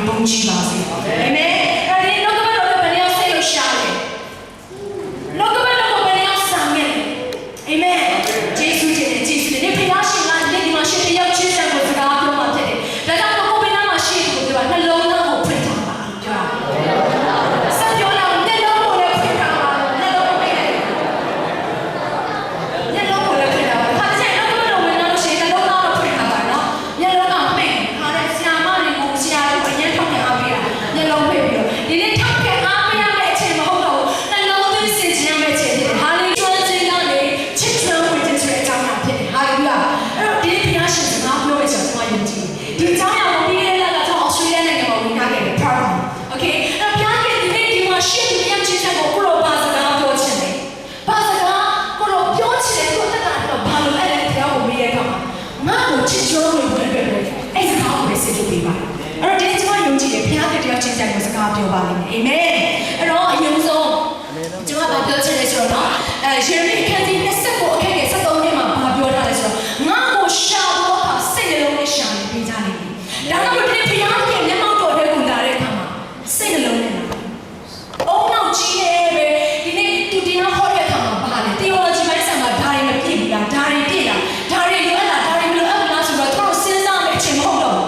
တွေပုံကြည့်ပါစေအာမင်အဲ့ဒီလောကဘက်တော့ဘယ်ရောက်စိတ်လို့ရှာလဲလောကဘက်တော့ဘယ်ရောက်ဆံမြဲအာမင်ဂျေစုတင်တယ်ဂျေစုတင်တယ်ဖခင်ရှင်ကဒီမှာရှင်တယောက်ချင်းစံကိုစကားပြောမှဖြစ်တယ်ဒါကြောင့်ကိုယ်ဘယ်နာမှာရှိတယ်ကိုပြောတာနှလုံးသားကိုဖွင့်ထားပါပြောတာဆက်ပြောတော့နှလုံးကိုလည်းဖွင့်ထားပါနှလုံးကိုဖွင့်တယ်နှလုံးကိုလည်းဖွင့်ထားပါခါကျရင်လောကဘက်တော့ဘယ်နာရှိတယ်နှလုံးသားကိုဖွင့်ထားပါနော်နှလုံးကပိတ်ခါတဲ့ဆရာမတွေကိုဆရာတို့အရင်ထောက်ခံအားပေးတာနှလုံးပိတ်ပြီးတော့ဒီနေ့ထောက်ခံအားပေးရမယ့်အချိန်မဟုတ်တော့ဘူးနှလုံးသွင်းစင်ကြရမယ့်အချိန်ဖြစ်တယ်ဟာလေကျွမ်းကျင်ကနေချစ်ကျွမ်းဝင်ခြင်းဆိုတဲ့အကြောင်းအရာဖြစ်တယ်ဟာလေလုယာအဲ့တော့ဒီဘုရားရှင်စကားပြောရဆိုတော့ယုံကြည်ဒီအကြောင်းအရာကိုပြီးခဲ့တဲ့လကကျွန်တော်အော်စတြေးလျနိုင်ငံမှာဝင်ထားခဲ့တယ် program okay အဲ့တော့ဘုရားရှင်ဒီနေ့ဒီမှာရှင်းပြချင်တဲ့ကိုကိုလိုပါစကားပြောချင်တယ်ပါစကားကိုလိုပြောချင်တယ်ကိုတက်တာတော့ဘာလို့အဲ့ဒါတရားကိုမေးတဲ့အခါမှာငါ့ကိုချစ်ကျွမ်းဝင်ဝင်ပဲအဲ့စကားကိုပဲစစ်ထုတ်ပေးပါအဲ့တော့ဒီကျွန်တော်ယုံကြည်တယ်ဘုရားရှင်တရားချင်းတဲ့ကိုစကားပြောပါလိမ့်မယ်အာမင်အဲ့တော့အရင်ဆုံးကျွန်တော်ပြောချင်တယ်ဆိုတော့ယေရမိခန်းကြီး20ကိုအခက်အခဲ73နှစ်မှာဘာပြောထားလဲဆိုတော့ငါ့ကိုရှာတော့အခါစိတ်နှလုံးနဲ့ရှာနေပေးကြလိမ့်မယ်ဒါကြောင့်ဒီဘုရားရှင်မျက်မှောက်တော်တဲ့ကိုလာတဲ့အခါမှာစိတ်နှလုံးနဲ့လာအုံနောက်ကြီးတယ်ပဲဒီနေ့သူတရားဟောတဲ့အခါမှာဘာလဲ theology ဘိုင်းဆိုင်မှာဓာတ်တွေမပြည့်ဘူးလားဓာတ်တွေပြည့်လားဓာတ်တွေလိုအပ်လားဓာတ်တွေမလိုအပ်ဘူးလားဆိုတော့သူတို့စဉ်းစားမယ့်အချိန်မဟုတ်တော့ဘူး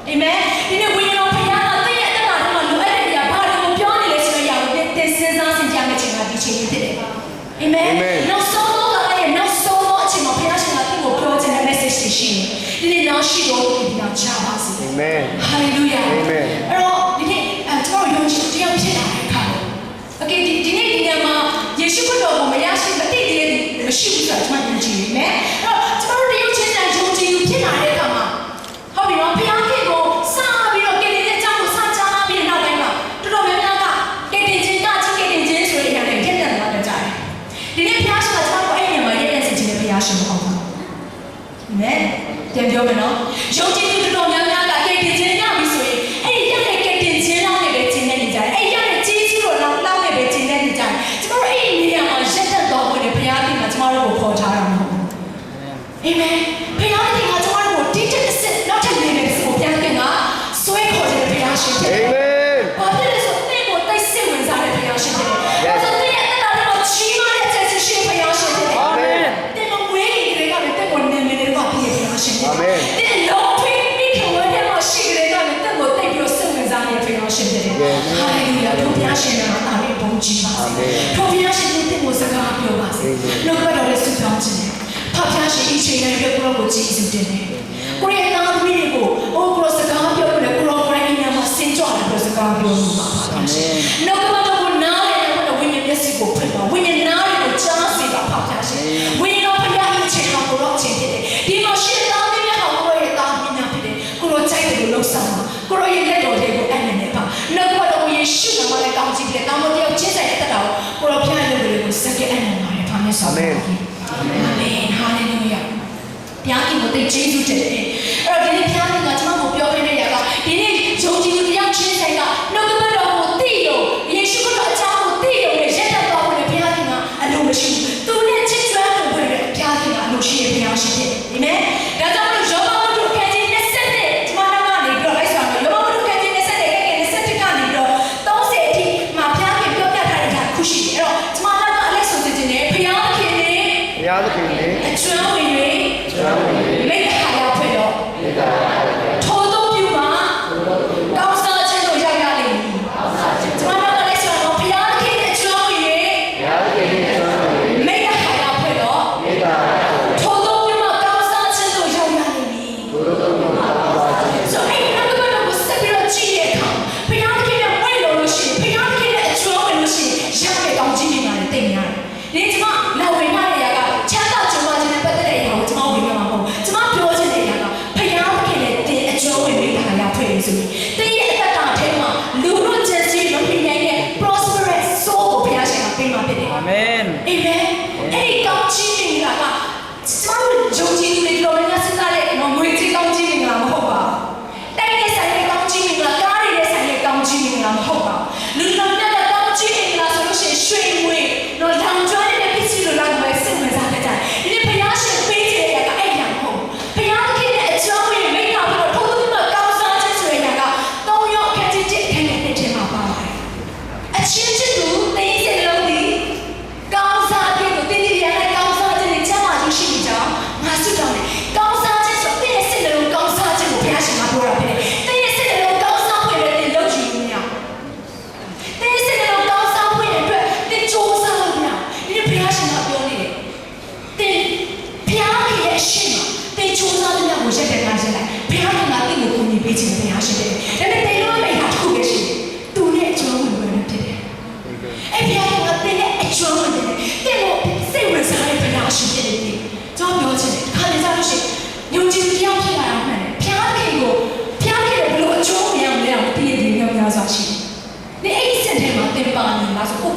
အာမင်ဒီနေ့ဝိညာဉ်တော်ဘုရားကတည့်ရဲ့အတ္တမှာလိုအပ်တဲ့နေရာဘာတွေကိုပြောနေလဲဆိုတော့ရာကိုသင်စဉ်းစားစဉ်းကြမယ့်အချိန်ကဒီချိန်ဖြစ်တယ်အာမင်နောက်ဆုံးတော့လည်းနောက်ဆုံးတော့အချိန်မှာဘုရားရှင်ကသူ့ကိုပြောချင်တဲ့ message တွေရှိတယ်ဒီနေ့နောက်ရှိတော့ဒီနောက်ချပါစေအာမင် hallelujah အာမင်အဲ့တော့ဒီနေ့ကျွန်တော်ယုံကြည်တရားဖြစ်လာတဲ့အခါ okay ဒီနေ့ဒီနေရာမှာယေရှုခရစ်တော်ကိုမရရှိမသိသေးတဲ့မရှိဘူးဆိုတာကျွန်တော်ယုံကြည်နေမယ်အဲ့တော့ကျွန်တော်တို့ယုံကြည်တဲ့ယုံကြည်ဖြစ်လာတဲ့အခါမှာဟုတ်ပြီနော်ဘုရားခင်ကိုစပြီးတော့ကယ်တင်တဲ့အကြောင်းကိုစကြားလာပြီးနောက်ပိုင်းမှာတော်တော်များများကကယ်တင်ခြင်းကချင်းကယ်တင်ခြင်းဆိုတဲ့အရာတွေထက်သန်လာကြတယ်ဒီနေ့ဘုရားရှင်ကကျွန်တော်ကိုအဲ့ဒီမှာရတဲ့စေခြင်းနဲ့ဘုရားရှင်မဟုတ်ဘူးအာမင်ပြန်ပြောမယ်နော်ယုံကြည်သူတော်များများကကယ်တင်ခြင်းရပြီဆိုရင်အဲ့ဒီရတဲ့ကယ်တင်ခြင်းလောက်နဲ့ပဲခြင်းနဲ့နေကြတယ်အဲ့ရတဲ့ကျေးဇူးတော်လောက်နဲ့ပဲခြင်းနဲ့နေကြတယ်ကျွန်တော်အဲ့ဒီနေရာမှာရက်သက်တော်ဝင်တဲ့ဘုရားခင်ကကျွန်တော်တို့ကိုခေါ်ထားတာမဟုတ်ဘူးအာမင်ဘုရားခင်ကကျွန်တော်တို့ကိုတိကျအစစ်နောက်ထပ်နေနေဆိုဘုရားခင်ကဆွဲခေါ်တဲ့ဘုရားရှင်ဖြစ်တယ်အာမင်ဘာဖြစ်လဲဆိုတော့ကိုတိတ်စိတ်ဝင်စားတဲ့ဘုရားရှင်ဖြစ်တယ်ဆိုတော့တဲ့အဲ့ဒါတော့ချီးမွမ်းတဲ့ကျေးဇူးရှင်ဘုရားရှင်ဖြစ်တယ်အာမင်တဲ့မဝေးကြီးတွေကလည်းတဲ့ကိုနေနေတွေကပြည့်ဘုရားရှင်ဖြစ်တယ်တဲ့လုံးဖိမိခင်ဝဲတဲ့မရှိကြတဲ့ကလည်းတဲ့ကိုတိတ်ပြီးစိတ်ဝင်စားတဲ့ဘုရားရှင်ဖြစ်တယ်ဟာလေလုယာဘုရားရှင်ကတာလေးပုံကြည့်ပါစေဘုရားရှင်တဲ့ကိုစကားပြောပါစေနှုတ်ကတော်လေးဆုတောင်းခြင်းဖခင်ရှင်အချိန်တိုင်းကိုရောကိုကြည်စုတင်တယ်ကိုရဲ့သားသမီးတွေကိုအိုးကိုစကားပြောလို့ကိုရောကိုရဲ့ညမှာစင်ကြော်တယ်စကားပြောလို့ပါအာမင်နှုတ်ကတော်နားရဲ့ကိုဝိညာဉ်မျက်စိကိုဖွင့်ပါဝိညာဉ်နားကိုကြားစေပါဖခင်ရှင်ဝိညာဉ်တော်ဖခင်အချိန်တော်ကိုရောအချိန်ဖြစ်တယ်ဒီမှာရှင်သားသမီးများကိုကိုရဲ့သားသမီးများဖြစ်တယ်ကိုရောကြိုက်တယ်လို့လှုပ်ဆောင်ပါကိုရောရဲ့လက်တော်တွေကိုအနည်းနဲ့ပါနှုတ်ကတော်ယေရှုနာမနဲ့ကောင်းချီးတယ်ကောင်းမတယောက်ချင်းဆိုင်တဲ့တော်ကိုရောဖခင်ရဲ့လူတွေကိုစက္ကအနည်းနဲ့ပါမယ်ဆိုပါအာမင်ဟာလေလုယာဘုရားခင်ကိုသိကျေးဇူးတင်တယ်အဲ့တော့ဒီနေ့ဘုရားခင်ကကျွန်တော်ကိုပြောပြနေတဲ့ຢာကဒီနေ့ယုံကြည်သူတယောက်ချင်းဆိုင်ကနှုတ်ကပတ်တော်ကိုသိရုံယေရှုခရစ်တော်အကြောင်းကိုသိရုံနဲ့ရက်တက်တော်ကိုဘုရားခင်ကအလိုမရှိဘူးသူနဲ့ချစ်စွမ်းကိုဘုရားခင်ကအလိုရှိတဲ့ဘုရားရှင်ဖြစ်အာမင်ဒါကြောင့်ယောဘဝတ္ထုခန်းကြီး20နဲ့ကျွန်တော်ကနေပြီးတော့လိုက်ဆောင်ယောဘဝတ္ထုခန်းကြီး20နဲ့20ကနေပြီးတော့30အထိမှာဘုရားခင်ပြောပြထားတဲ့ခုရှိတယ်အဲ့တော့ကျွန်တော်ကအလက်ဆုံးတင်နေဘုရားခင်နဲ့အကျွမ်းဝင်၍မိခါရဖွင့်တော့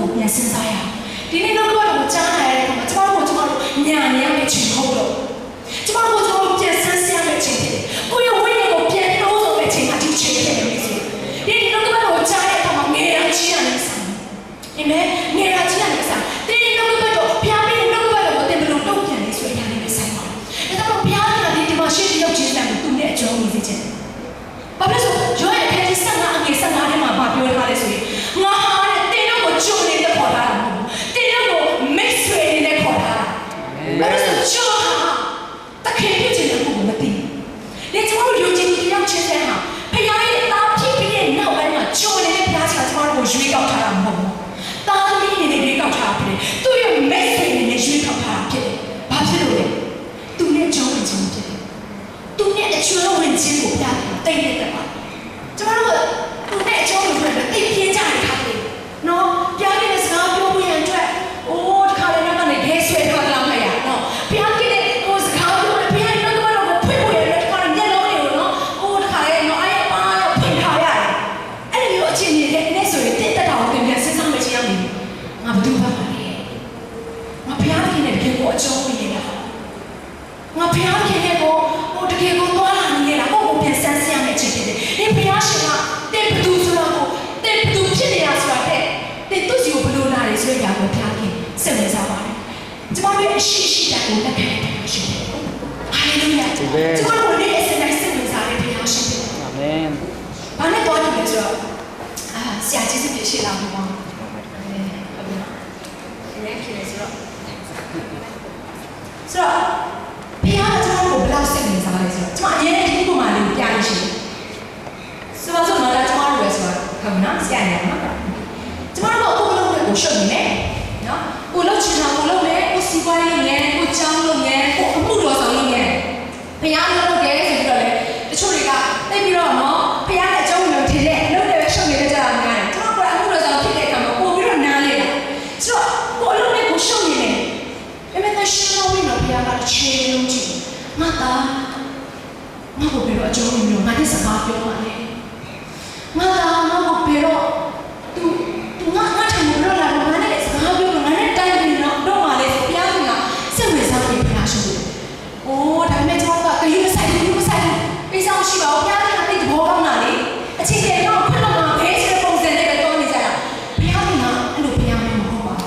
ကိုပြန်စဉ်းစားရအောင်ဒီနေ့တော့ကိုကြားလာတဲ့အခါမှာကျမတို့ညာနေရမယ့်ချိန်ဟုတ်တော့ကျမတို့ပြန်ဆန်းစစ်ရမယ့်ချိန်ဖြစ်တယ်ကိုယ့်ရဲ့ဝိညာဉ်ကိုပြန်နှိုးဆော်မယ့်ချိန်မှာဒီချိန်ဖြစ်နေပြီဆိုဒီနေ့တော့ကြားတဲ့အခါမှာငယ်ရကြီးရနေစားအာမင်ငယ်ရကြီးရနေစားဒီနေ့တော့ဘုရားပြီးတော့ဘယ်လိုတင်ဘယ်လိုတုံ့ပြန်လဲဆိုရနေဆိုင်ပါအဲ့တော့ဘုရားကဒီမှာရှိတဲ့ရုပ်ချင်းတဲ့သူနဲ့အကျုံးနေစေချင်ဘာဖြစ်လို့ရောရဲ့ခက်ကြီးဆက်လာအငယ်ဆက်လာတဲ့မှာမပြောထားလဲဆိုရင်ငါဟာတဲ့တင်းတော့ကိုကျုံနေတဲ့ခေါ်တာတင်းတော့ကိုမိတ်ဆွေနေတဲ့ခေါ်တာဘာလို့ကျုံဟာတခင်ပြချင်တဲ့ကိုမသိလေကျမတို့ယုံကြည်တဲ့ရောက်ချင်းတဲ့ဟာဖခင်ရဲ့တာဖြစ်ပြီးတဲ့နောက်ပိုင်းမှာကျုံနေတဲ့ဘုရားကကျမတို့ကိုရွေးကောက်ထားတာမဟုတ်ဘူးတာသမီးနေတဲ့ရွေးကောက်ထားတာဖြစ်တယ်သူ့ရဲ့မိတ်ဆွေနေတဲ့ရွေးကောက်ထားတာဖြစ်တယ်ဘာဖြစ်လို့လဲသူနဲ့ကျုံဝင်ခြင်းဖြစ်တယ်သူနဲ့အကျွမ်းဝင်ခြင်းကိုပြတယ်တိတ်နေတဲ့ပါကျမတို့ကသူနဲ့အကျွမ်းဝင်ခြင်းကိုတိတ်ပြင်းကြရတာလေနော်ပြတဲ့စကားပြောဖို့ရအတွက်အိုးတခါလေတော့ကနေခဲဆွဲတော့လာမှာရနော်ပြတဲ့ဟိုစကားပြောပြတဲ့တော့ကတော့ဖွင့်ဖို့ရတဲ့တခါမျက်လုံးတွေကိုနော်အိုးတခါလေနော်အဲ့ပါဖွင့်ထားရတယ်အဲ့ဒီလိုအချင်းကြီးနဲ့ဆိုရင်တက်တာကိုပြန်စဉ်းစားမှချင်းအောင်ငါဘယ်သူပါလဲငါဘုရားခင်နဲ့တကယ်ကိုအကျုံးဝင်နေတာငါဘုရားခင်နဲ့ကိုဟိုတကယ်ကိုသွားလာနေတာကိုပြန်ဆန်းစစ်ရမယ့်အချိန်ဖြစ်တယ်ဒီဘုရားရှင်ကတဲ့ဘသူဆိုတာကိုတဲ့ဘသူဖြစ်နေတာဆိုတာတဲ့သူစီကိုဘလို့လာတယ်ဆိုရကိုဘုရားခင်စိတ်ဝင်စားပါတယ်ကျမတို့အရှိရှိတာကိုလက်ခံတယ်ရှင်ဟာလေလုယာကျမတို့လည်းအစတိုင်းစိတ်ဝင်စားတဲ့ဘုရားရှင်အာမင်ဘာနဲ့တော့ဒီလဲဆိုတော့ဆရာကြီးစစ်ပြရှိလာမှာပေါ့ဟုတ်ကဲ့ရဲခင်ဆိုတော့ဘုရားကကျွန်တော်ကိုဘယ်လောက်စိတ်ဝင်စားလဲဆိုတော့ကျွန်မအရင်ကဒီပုံမှန်လေးကိုပြလို့ရှိတယ်ဆိုတော့ကျွန်တော်ကျွန်တော်တို့ဆိုတော့ဟုတ်နော်ဆရာနေမှာကျွန်တော်တို့ကိုလုံးနဲ့ကိုရှုပ်နေတယ်နော်ကိုလုံးချင်တာကိုလုံးနဲ့ကိုစီပွားရေးနဲ့ကိုချောင်းလုံးနဲ့ကိုအမှုတော်ဆောင်လုံးနဲ့ဘုရားလုံးလုပ်တယ်ဆိုပြီးတော့လေတချို့တွေကသိပြီးတော့နော်ဘုရားရဲ့အကြောင်းကိုထင်တယ်လုံးနဲ့ရှုပ်နေတဲ့ကြတာများတယ်ကျွန်တော်ကအမှုတော်ဆောင်ဖြစ်တဲ့အခါမှာပို့ပြီးတော့နားလေတာဆိုတော့ကိုလုံးနဲ့ကိုရှုပ်နေတယ်အဲ့မဲ့ရှင်းလို့ဝင်တော့ဘုရားကချေလုံးကြည့်ငါသားငါ့ကိုဘယ်တော့အကျုံးဝင်လို့ငါတဲ့စကားပြောပါလေငါသားငါ့ကိုဘယ်တော့သူငါထင်လို့လာတော့ငါနဲ့စကားပြောလို့ငါနဲ့တိုင်းပြီးတော့မှလေဘုရားကစိတ်ဝင်စားနေဘုရားရှိတယ်။အိုးဒါပေမဲ့ကျွန်တော်ကခရီးမဆိုင်ဘူးပိတ်ဆောင်ရှိပါဘူးဘုရားကတိတ်သဘောကောင်းတာလေအချင်းချင်းတော့ခွင့်လို့မှာဘယ်ဆိုပုံစံနဲ့ပဲတောင်းနေကြတာဘုရားကအဲ့လိုဘုရားမျိုးမဟုတ်ပါဘူး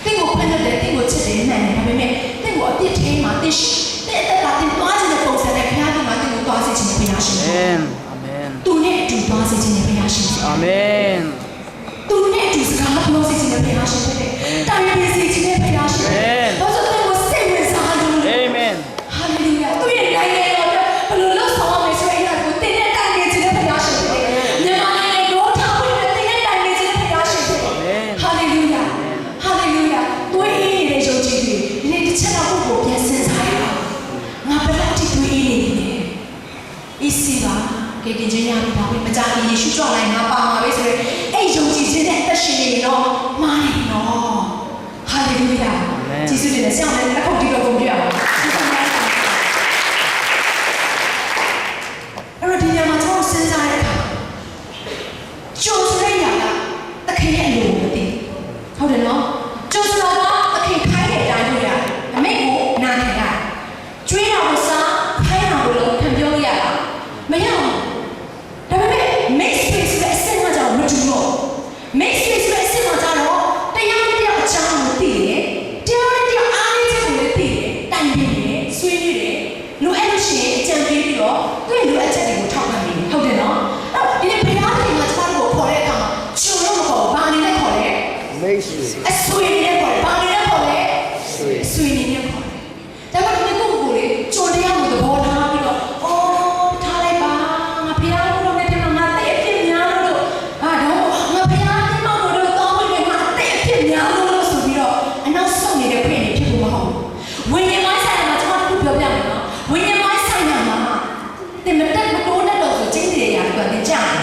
။တိတ်ကိုခွင့်တယ်တိတ်ကိုချစ်တယ်နဲ့ဒါပေမဲ့တိတ်ကိုအပြစ်ထဲမှာတိတ်ရှိတဲ့တက်တာတင်သွားခြင်းတဲ့ပုံစံနဲ့ဘုရားကငါတိတ်ကိုသွားစေခြင်းနဲ့ဘုရားရှိတယ်။အာမင်။သူနဲ့အတူသွားစေခြင်းနဲ့ဘုရားရှိတယ်။အာမင်။သူနဲ့အတူစကားပြောစေခြင်းနဲ့ဘုရားရှိတယ်။တာယာစေခြင်းနဲ့ဘုရားရှိတယ်။ဘာလို့လဲကိုစိတ်ဝင်စားလို့လဲ။အာမင်။ဟာလေလုယာ။သူရဲ့နိုင်ငံတော်ဘယ်လိုလုပ်ဆောင်ရမလဲဆိုရင်အဲ့ဒါကိုတင်တဲ့တိုင်နေခြင်းနဲ့ဘုရားရှိတယ်။မြန်မာနိုင်ငံတော်ထောက်ပြီးတင်တဲ့တိုင်နေခြင်းနဲ့ဘုရားရှိတယ်။ဟာလေလုယာ။ဟာလေလုယာ။တွေးရည်ရဲ့ယုံကြည်ပြီးဒီနေ့တစ်ချက်တော့ကိုပြန်စဉ်းစားရအောင်။ငါဘယ်လောက်ထိတွေးရည်နေလဲ။အစ်စီပါကဲတင်ခြင်းရပြီပါပဲမကြခင်ယေရှုကြွလာရင်ငါပါမှာပဲဆိုရင်အဲ့ယုံကြည်ခြင်းနဲ့အသက်ရှင်နေတော့မားနေတော့ဟာလေလုယာယေရှုရဲ့ဆရာနဲ့လက်ခုပ်တီးတော့ကုန်ပြရအောင်အဲ့တော့ဒီညမှာကျွန်တော်စဉ်းစားတဲ့အခါကျိုးဆိုတဲ့ညကတခင်ရဲ့အလိုကိုမသိဟုတ်တယ်နော်ကျိုးဆိုတာကတခင်ခိုင်းတဲ့အတိုင်းလုပ်ရတယ်အမိတ်ကိုနားခံရတယ်ကျွေးတာကိုစားခိုင်းတာကိုလည်းခံပြောလို့ရတာမရဘူးဒါပေမဲ့ make space ပဲအစင်ကကြောင့်မတူတော့ make space ပဲအစင်ကကြောင့်တရားနဲ့တရားအချမ်းကိုသိတယ်တရားနဲ့တရားအားနည်းချက်ကိုလည်းသိတယ်တိုင်ပြီးတယ်ဆွေးနွေးတယ်လိုအပ်လို့ရှိရင်အကြံပေးပြီးတော့သူ့ရဲ့လိုအပ်ချက်တွေကိုထောက်ခံပြီးဟုတ်တယ်နော်အဲ့တော့ဒီဘုရားရှင်ကကျွန်တော်တို့ကိုခေါ်တဲ့အခါမှာကျွန်တော်တို့ကိုဘာအနေနဲ့ခေါ်လဲ make space အဆွေးနဲ့ခေါ်တယ်ဘာအနေနဲ့ခေါ်လဲဆွေးနဲ့ခေါ်တယ်ဒါပေမဲ့ဒီကိုယ်ကိုလေကြိုတရားကိုသဘောထားပြီးတော့အော်ထားလိုက်ပါငါဘုရားကိုလည်းဒီမှာငါတဲ့အဖြစ်များလို့ဟာတော့ငါဘုရားဒီမှာကိုတော့တောင်းပြီးငါတဲ့အဖြစ်များလို့ဆိုပြီးတော့အနောက်ဆုံးနေတဲ့ဖိနေဖြစ်ဖို့မဟုတ်ဘူးဝိညာဉ်ပိုင်းဆိုင်ရာမှာကျွန်တော်တို့ပြောပြမယ်နော်ဝိညာဉ်ပိုင်းဆိုင်ရာမှာတင်မတက်မတိုးနဲ့တော့ဆိုကျင်းနေရတာကတင်ကြတယ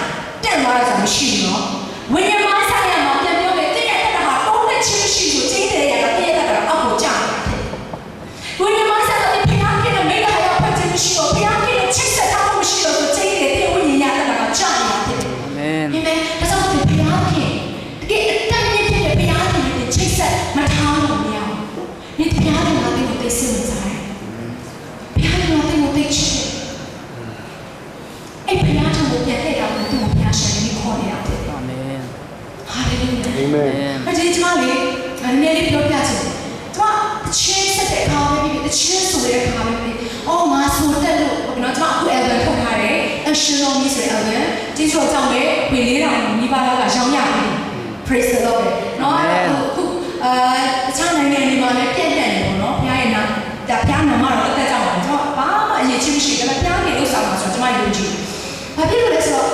်တက်သွားတာမရှိဘူးနော်ဝိညာဉ်ပိုင်းဆိုင်ရာမှာပြန်ပြောမယ်တည့်ရတဲ့ဟာတုံးတဲ့ချင်းရှိဆိုကျင်းနေရတာတည့်ရတဲ့အောက်ကိုကြာတယ်ဝိညာဉ်ပိုင်းဆိုင်ရာဘုရားကလည်းမိဂါယာဖတ်ခြင်းမရှိတော့ဘုရားကလည်းချစ်ဆက်ထားမှုမရှိတော့ဆိုကျင်းနေတဲ့ဝိညာဉ်ရတဲ့ကကြာနေတာဖြစ်တယ်အာမင်ဒါကြောင့်ဘုရားခင်တကယ်အတန်နဲ့ဖြစ်တဲ့ဘုရား နည်းလေးပြောပြချင်တယ်။ကျွန်မချင်းဆက်တဲ့အခါပဲဖြစ်ဖြစ်ချင်းဆိုတဲ့အခါပဲဖြစ်။အော်ငါဆိုတက်လို့ကျွန်မအခု album ထုတ်ထားတယ်။ National Music album ဒီဆိုကြောင့်လေဝေလေးတောင်မိဘလောက်ကရောင်းရပြီ။ Praise the Lord နော်အခုတခြားနိုင်ငံတွေမှာလည်းပြည့်တယ်ပေါ့နော်။ဘုရားရဲ့နာဒါဘုရားနာမတော်အသက်ကြောင့်ပါကျွန်မဘာမှအရေးကြီးမရှိဘူး။ဒါပေမဲ့ဘုရားရဲ့ဥစ္စာမှာဆိုတော့ကျွန်မယုံကြည်။ဘာဖြစ်လို့လဲဆိုတော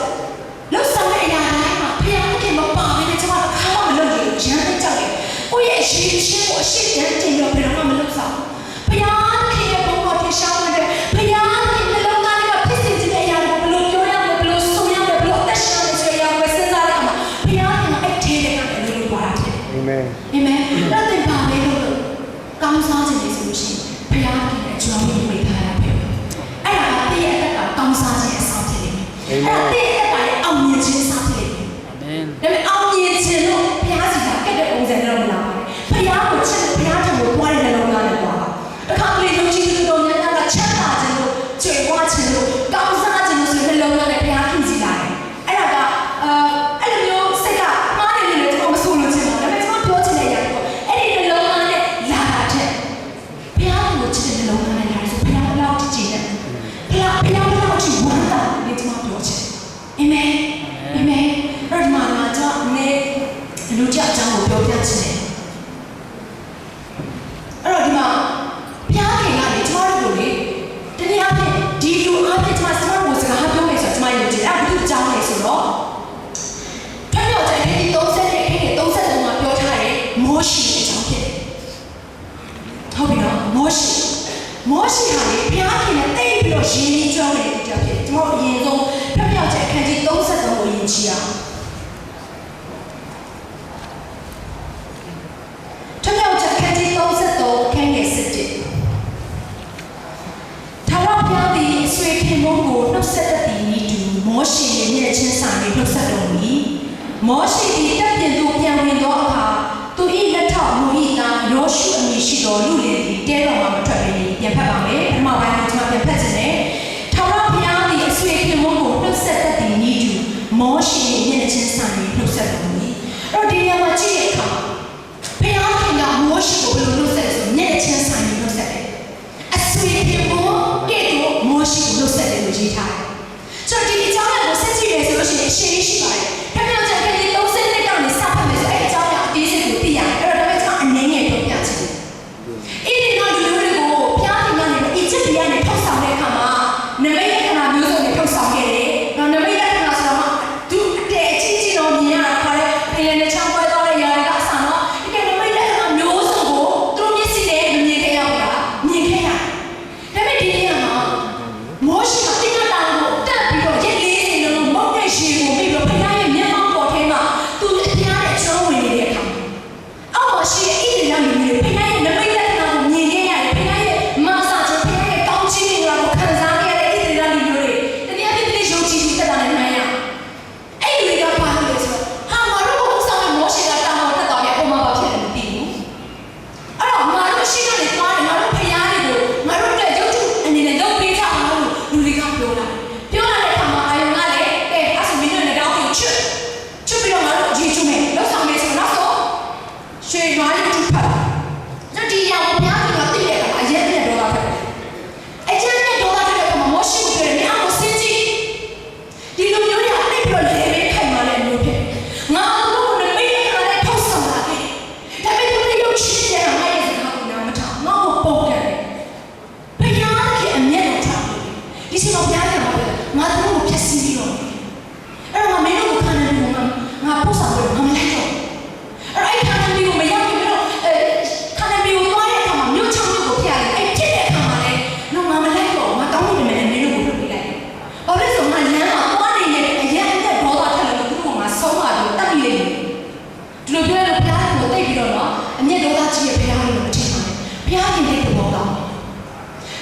့လောက်ဆောင်တဲ့အရာတိုင်းမှာဘုရားခင်မပါဘဲနဲ့ကျွန်မခါမှမလုပ်ဘူး။ရမ်းတဲ့ကြောက်တယ်။ကိုယ့်ရဲ့အရှိချင်းကိုအရှိတန်းတင်တော့ဘယ်တော့မှမလုပ်ဆောင်။ဘုရားခင်ရဲ့ဘုံတော်ထင်ရှားတဲ့ဘုရားခင်နှလုံးသားထဲမှာဖြစ်စေခြင်းတဲ့အရာကိုဘယ်လိုပြောရမလဲဘယ်လိုဆိုရမလဲဘယ်လိုအသက်ရှင်ရမလဲဆိုတဲ့အရာကိုစဉ်းစားတဲ့အခါမှာဘုရားခင်အဲ့ဒီတဲ့ကလည်းလုပ်ပါတာဖြစ်တယ်။ Amen. Amen. အဲ့ဒါပါလေလို့ကောင်းစားခြင်းလေးဆိုလို့ရှိရင်ဘုရားခင်ရဲ့ကျွန်တော်မိထားတာဖြစ်တယ်။အဲ့ဒါကတည့်ရဲ့အသက်ကကောင်းစားခြင်းအဆောင်ဖြစ်တယ်။ Amen. အဲ့ဒါတည့်ရဲ့အသက်ကလည်းအောင်မြင်ခြင်းအဆောင်ဖြစ်တယ်။ Amen. ဒါပေမဲ့အောင်မြင်ခြင်းလို့ဘုရားစီကကက်တဲ့ပုံစံနဲ့တော့မလာပါဘူး။ဘုရားကိုချစ်ဘုရားထံကိုသွားတဲ့နှလုံးသားနဲ့သွားပါ။တစ်ခါကလေးယုံကြည်သူတော်များများကချမ်းသာခြင်းလို့ကြွေဝါခြင်းလို့ကောင်းစားခြင်းလို့ဆိုတဲ့နှလုံးသားနဲ့ဘုရားခင်စီလာတယ်။အဲ့ဒါကအဲ့လိုမျိုးစိတ်ကမှားတယ်လို့ကျွန်တော်မဆိုလို့ချင်ပါဘူး။ဒါပေမဲ့ကျွန်တော်ပြောချင်တဲ့အရာကအဲ့ဒီနှလုံးသားနဲ့လာတာတဲ့ဘုရားကိုချစ်တဲ့နှလုံးသားနဲ့လာဆိုဘုရားဘလောက်ကြည်တယ်။ဘုရားဘလောက်ကြည်ဝမ်းသာတယ်ကျွန်တော်ပြောချင်။အာမင်။အာမင်။အဲ့ဒီမှာကျွန်တော်အနေလူကြအကြောင်းကိုပြောပြချင်တယ်။အဲ့တော့ဒီမှာဘုရားခင်ကလေကျွန်တော်တို့ကိုလေတနည်းအားဖြင့်ဒီလူအားဖြင့်ကျွန်တော်ကိုစကားပြောမယ်ဆိုတော့ကျွန်မယုံကြည်အဲ့ဒါဘာလို့ကြောင်းလဲဆိုတော့ဖျက်ပြောတဲ့ဒီ30နဲ့အဲ့ဒီ33မှာပြောထားတဲ့မောရှိအကြောင်းဖြစ်တယ်။ဟုတ်ပြီနော်မောရှိဟာလေဘုရားခင်နဲ့တိတ်ပြီးတော့ရင်းနှီးကြွနေတဲ့သူကြောင့်ဖြစ်တယ်။ကျွန်တော်အရင်ဆုံးဖျက်ပြောတဲ့အခန်းကြီး33ကိုယဉ်ကြည့်အောင်။ဖျက်ပြောတဲ့အခန်းကြီး33ခန်းငယ်7ထာဝရဘုရားသည်ဆွေခင်မုန်းကိုနှုတ်ဆက်တတ်သည်ဤသူမောရှိရဲ့မျက်ချင်းစာနှင့်နှုတ်ဆက်တော်မူ၏မောရှိသည်တပ်ပြင်သို့ပြန်ဝင်သောအခါသူ၏လက်ထောက်မူ၏သားယောရှုအမည်ရှိသောလူလင်သည်တဲတော်မှမထွက်ပေ၏ပြန်ဖတ်ပါမယ်ပထမပိုင်းကိုကျွန်တော်ပြန်ဖတ်ခြင်းနဲ့ထာဝရဘုရားသည်အဆွေခင်မုန်းကိုနှုတ်ဆက်တတ်သည်ဤသူမောရှိရဲ့မျက်ချင်းစာနှင့်နှုတ်ဆက်တော်မူ၏အဲ့တော့ဒီနေရာမှာကြည့်တဲ့အခါဘုရားခင်ကမောရှိကိုဘယ်လိုနှုတ်ဆက်လဲဆိုမျက်ချင်းစာနှင့်နှုတ်ဆက်တယ်အဆွေခင်မုန်းကဲ့သို့မောရှိကိုနှုတ်ဆက်တယ်လို့ရေးထားတယ်ဆိုတော့ဒီအကြောင်းအရာကိုဆက်ကြည့်ရဆိုလို့ရှိရင်အရှင်းရှိပါတယ်။ဒါပြောချင်တဲ့ဒီ30နှစ်ကနေစဖတ်မယ်ဆိုအဲ့အကြောင်းအရာအသေးစိတ်ကိုသိရတယ်။အဲ့တော့ဒါပေမဲ့ကျွန်တော်အနေနဲ့ပြောပြချင်တယ်။အဲ့ဒီတော့ဒီလူတွေကိုဘုရားခင်ကနေအစ်ချစ်ပြရနေထောက်ဆောင်တဲ့အခါမှာနမိတ်လက္ခဏာမျိုးစုံတွေထောက်ဆောင်ခဲ့တယ်။နောက်နမိတ်လက္ခဏာဆိုတော့သူအတဲအချင်းချင်းတော့မြင်ရတာခါတဲ့ဖေးနဲ့ချောင်းပွဲသွားတဲ့ຢာတွေကအဆန်တော့ဒီကနမိတ်လက္ခဏာမျိုးစုံကိုသူတို့မျက်စိနဲ့မြင်ခဲ့ရပါလား။မြင်ခဲ့ရတယ်။ဒါပေမဲ့ဒီနေရာမှာမောရှိကတိကျတာကိုတက်ပြီးတော့ရက်လေးနေလို့မောက်တဲ့ရှင်ကိုပြီးတော့ဘုရားရဲ့မျက်မှောက်ပေါ်ထဲမှာသူ့အပြားနဲ့ကျောင်းဝင်နေတဲ့အခါအောက်မှာရှိတဲ့ဣသရေလလူတွေဘုရားရဲ့နမိတ်လက္ခဏာကိုမြင်ခဲ့ရတယ်ဘုရားရဲ့မဆာခြင်းဘုရားရဲ့ကောင်းချီးမင်္ဂလာကိုခံစားခဲ့ရတဲ့ဣသရေလလူတွေတနည်းအားဖြင့်ဒီယုံကြည်မှုတက်တာနဲ့မှန်ရအဲ့ဒီတွေကဘာလို့လဲဆိုတော့ဟာငါတို့ကိုဥဆောင်တဲ့မောရှိကတာမောတက်သွားတယ်ပုံမှန်ပါဖြစ်တယ်မသိဘူးအဲ့တော့ငါတို့ရှိတဲ့သွားတယ်ငါတို့ဘုရားတွေကိုငါတို့တဲ့ရုပ်ထုအနေနဲ့လုပ်ပေးကြအောင်လို့လူတွေကပြောလာတဲ့အခါမှာအာယုံကလည်းအဲ့ဆိုမင်းတို့လည်းတောင်းပြီးချွတ်ပြီးတော့ငါတို့ရေချုံမယ်လောက်ဆောင်မယ်ဆိုတော့နောက်ဆုံးရွှေရွာလေးထုဖတ်တော့ဒီရောက်ဘုရားကသိတယ်အရင်နဲ့ဒေါသထွက်တယ်အကျဉ်းနဲ့ဒေါသထွက်တဲ့အခါမှာမောရှိကိုပြောတယ်မင်းအောင်စင်ကြည့်ဒီလိုမျိုးတွေအဲ့ပြီးတော့လေဘေးခိုင်မာတဲ့မျိုးဖြစ်ငါတို့ကလည်းမိတဲ့ခါနဲ့ထောက်ဆောင်လာတယ်ဒါပေမဲ့သူတို့ရုပ်ရှိတဲ့ငါရဲ့စကားကိုနားမထောင်ငါ့ကိုပုံတယ်ဘုရားကအမျက်တော်ထားတယ်ဒီစီမှာဘုရားကပြောတယ်ငါတို့ကိုဖြည့်ဆည်းပြီးတော့အဲ့တော့မင်းတို့ကိုခံနေတယ်ငါပို့ဆောင်လို့ငါမလိုက်တော့အဲ့ခံနေပြီးကိုမရောက်ပြီးတော့ခံနေပြီးကိုသွားတဲ့အခါမှာမြို့ချောင်းမြို့ကိုဖျက်လိုက်အဲ့ဖြစ်တဲ့အခါမှာလည်းတော့ငါမလိုက်တော့ငါကောင်းနေတယ်မင်းတို့ကိုလုပ်ပေးလိုက်ဘာလို့ဆိုငါလမ်းမှာသွားနေတဲ့အရက်နဲ့ဘောသာထက်လို့သူ့ကိုငါဆုံးလာတော့တတ်ပြီးလိမ့်မယ်ဒီလိုပြောလို့ဘုရားကိုတိတ်ပြီးတော့အမျက်ဒေါသကြီးရဲ့ဘုရားကိုမထင်ပါနဲ့ဘုရားရင်တဲ့ဘောကောင်း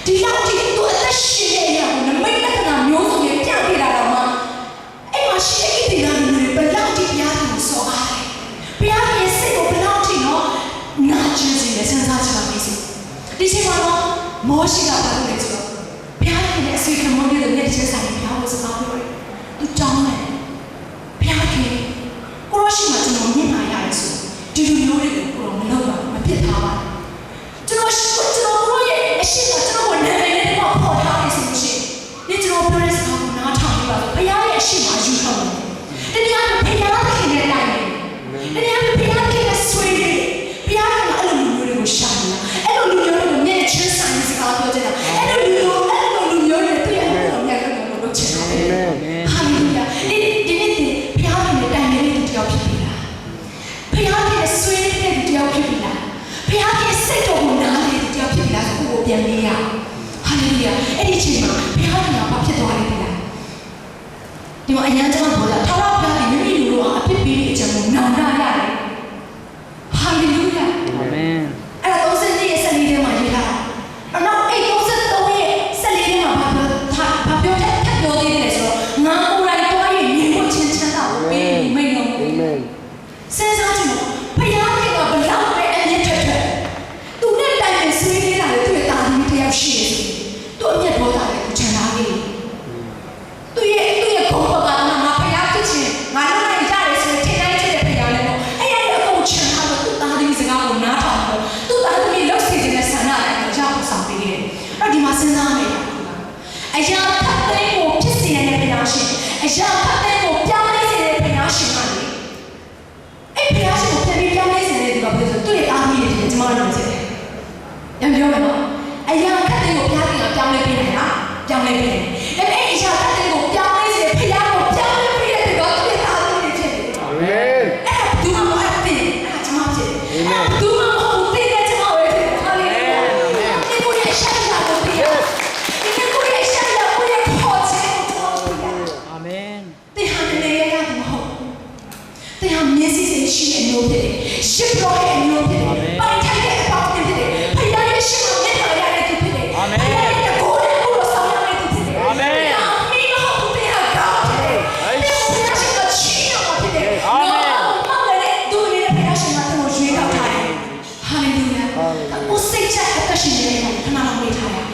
ဒီလောက်ဒီသူအသက်ရှင်နေရအောင်နမိတ်လက္ခဏာမျိုးစုံတွေပြပြလာတော့မှအဲ့မှာရှိတဲ့ဒီလိုမျိုးတွေဘယ်လောက်ဒီဘုရားကိုစော်ကားလဲဘုရားရဲ့စိတ်ကိုဘယ်လောက်ထိနော်နာကျင်စေလဲစဉ်းစားကြပါလိမ့်စေဒီချိန်မှာတော့မောရှိကဘာလို့လဲဆိုတော့ဘုရားရဲ့အဆွေခံမလို့တဲ့ချင်းဆိုင်ဘုရားကိုစကားပြောတယ်သူတောင်းတယ်ဘုရားခင်ကိုရရှိမှကျွန်တော်မြင်လာရတယ်ဆိုဒီလိုမျိုးတွေ ရားသခင်နဲ့တိုင်တယ်တရားဘုရားသခင်နဲ့ဆွေးနွေးဘုရားကအဲ့လိုလူမျိုးတွေကိုရှာနေတာအဲ့လိုလူမျိုးတွေကိုမျက်ချင်းဆိုင်စကားပြောချင်တာအဲ့လိုလူမျိုးတွေတွေ့ရတော့မျက်လုံးကိုလုပ်ချင်တာဟာလေလုယာဒီနေ့ဘုရားကလည်းတိုင်နေတဲ့တယောက်ဖြစ်ပြီလားဘုရားကလည်းဆွေးနွေးတဲ့တယောက်ဖြစ်ပြီလားဘုရားကစိတ်တော်ကိုနားလေတဲ့တယောက်ဖြစ်ပြီလားဆိုကိုပြန်မေးရဟာလေလုယာအဲ့ဒီချိန်မှာဘုရားကဘာဖြစ်သွားလဲလဲဒီမှာအញ្ញမ်းကျွန်တော်ပြောတာထာဝရဘုရားဒီမိမိလူတို့အဖြစ်ပြီးတဲ့အကြောင်းကိုနားရတယ်ဟာလေလုယာအာမင်အဲ့ဒါ32ရဲ့14ထဲမှာရေးထားတာအဲ့တော့အဲ့33ရဲ့14ထဲမှာဘာပြောထပ်ပြောသေးတယ်ဆိုတော့ငါကိုယ်တိုင်သွားရင်မြင်ဖို့ချင်းချမ်းသာကိုပေးမိတ်လုံးအာမင်စဉ်းစားကြည့်ဘုရားကဘလောက်ပဲအမြင့်ထွက်သူနဲ့တိုင်ပင်ဆွေးနေတာလေသူ့ရဲ့တာသမီးတယောက်ရှိတယ်သူအမျက်ပေါ်တာလေသူချမ်းသာခဲ့သူရဲ့ဂုဏ်ပေါ်တာငါဘုရားဖြစ်ခြင်းငါလုပ်နိုင်ကြတယ်ဆိုရင်ထင်တိုင်းဖြစ်တဲ့ဘုရားလည်းပေါ့အဲ့ရတဲ့အကုန်ချမ်းသာတော့သူ့တာသမီးစကားကိုနားထောင်တော့သူ့တာသမီးလောက်စီခြင်းနဲ့ဆန္ဒလိုက်တော့ကြောက်ဆောင်ပေးတယ်အဲ့ဒီမှာစဉ်းစားမိတာအရာဖတ်တဲ့ကိုဖြစ်စေတဲ့ဘုရားရှင်အရာဖတ်တဲ့ကိုပြောင်းလဲစေတဲ့ဘုရားရှင်ကလေအဲ့ဘုရားရှင်ကိုပြန်ပြီးပြောင်းလဲစေတဲ့ဒီကဘယ်လိုသူ့ရဲ့အာမီတွေကျွန်တော်တို့ဖြစ်တယ်။ပြန်ပြောမယ်နော်။အရာဖတ်တဲ့ကိုဘုရားရှင်ကပြောင်းလဲပေးနိုင်တာပြောင်းလဲပေးတယ်။အဲ့အရာဖတ်တဲ့ကိုပြောင်းလဲစေတဲ့ဘုရားကိုပြောင်းလဲပေးတဲ့ဒီကသူ့ရဲ့အာမီတွေဖြစ်တယ်။အာမင်။အဲ့ဒူမမအတင်းအဲ့ကျွန်တော်ဖြစ်တယ်။အာမင်။ဒူမမဟုတ်တဲ့ကျွန်တော်ရဲ့ဖြစ်တယ်။ဟာလေလုယာ။အာမင်။ဒီကိုရဲ့ရှာတာကိုပြရ။ဒီကိုရဲ့ရှာတာကိုရဲ့ခေါ်ခြင်းကိုပြရ။အာမင်။ဒီဟာနဲ့ရတာမဟုတ်ဘူး။ဒီဟာမျက်စိစိတ်ရှိတဲ့မျိုးဖြစ်တယ်။ရှစ်တော်ရဲ့မျိုးဖြစ်တယ်။ပိုင်ထိုက်တဲ့အပေါင်းဖြစ်တယ်။ဘုရားရဲ့ရှင်ကိုမျက်နှာရတဲ့သူဖြစ်တယ်။အာမင်။ဘုရားရဲ့ကိုယ်နဲ့ကိုယ်ဆောင်ရတဲ့သူဖြစ်တယ်။အာမင်။မိမဟုတ်တဲ့ဟာကောင်းတယ်။ဒီဘုရားရှင်ကချီးတော်ဖြစ်တယ်။အာမင်။မောင်လည်းသူနဲ့ဘုရားရှင်ကသူ့ကိုရွေးကောက်ထားတယ်။ဟာလေလုယာ။ကိုစိတ်ချအသက်ရှင်နေတဲ့ခဏလောက်မေးထားရ။